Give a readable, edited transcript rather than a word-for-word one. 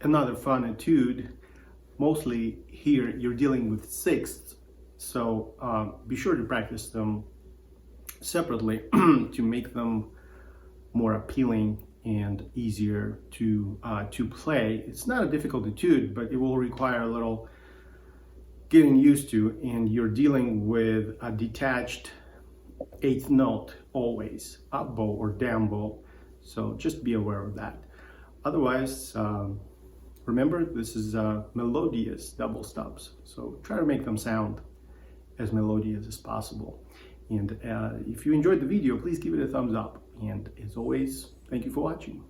another fun etude. Mostly here you're dealing with sixths, so be sure to practice them separately to make them more appealing and easier to play. It's not a difficult etude, but it will require a little getting used to, and you're dealing with a detached eighth note always, up bow or down bow, so just be aware of that. Otherwise, remember, this is melodious double stops, so try to make them sound as melodious as possible. And if you enjoyed the video, please give it a thumbs up, and as always, thank you for watching.